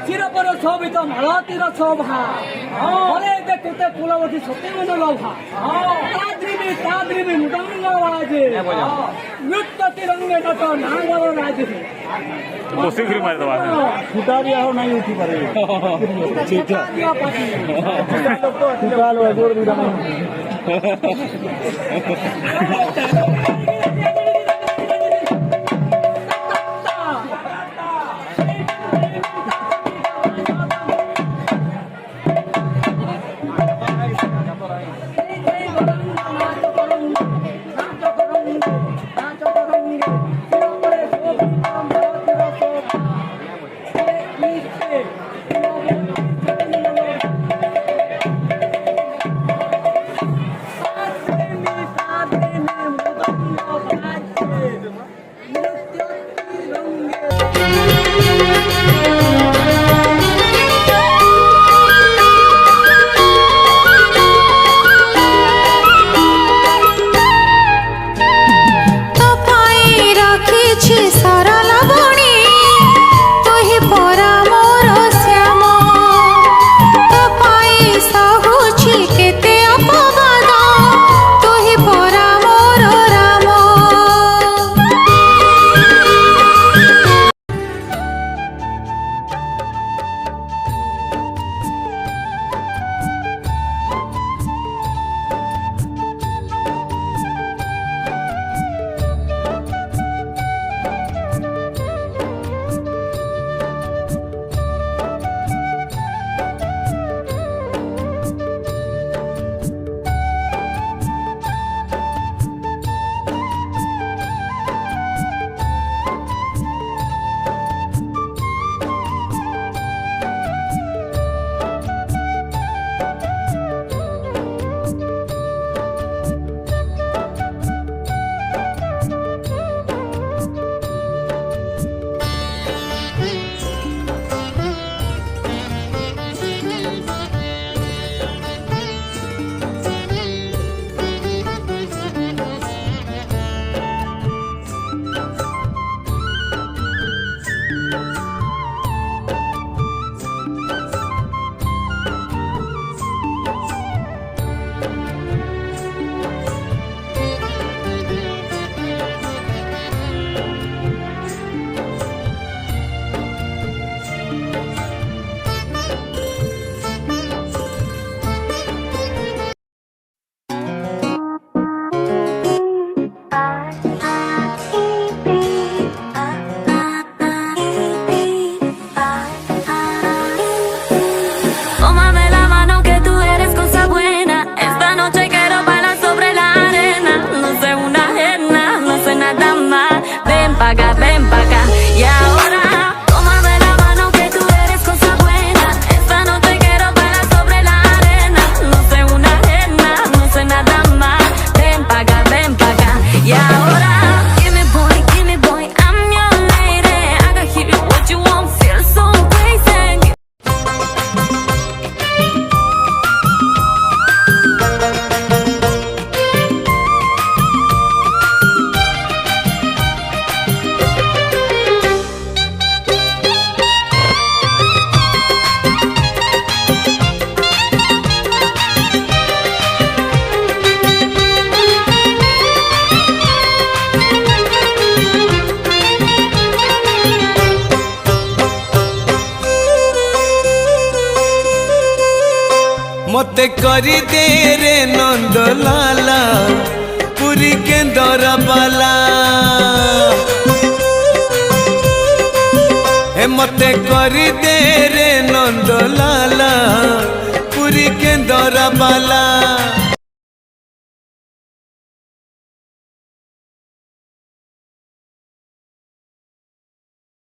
চিরপর শোভিত মালতীর শোভা ফলে দেখতে কুলবতী সত্যমন লোভা তাদ্রিবি মৃদঙ্গ বাজে নৃত্য তিরঙ্গে নট নাঙ্গল রাজে ফুটা দিয়া নাই উঠি পারে ven pa' acá. Y ahora, tómame la mano que tú eres cosa buena. Esta noche quiero bailar sobre la arena. No sé una arena, no sé nada más. Ven pa' acá, ven pa' acá. Y ahora, give me boy, I'm your lady. I can give you what you want, feel so crazy. मते करी दे रे नंदलाला पूरी के दरबाला हे मते करी दे रे नंदलाला पूरी के दरबाला।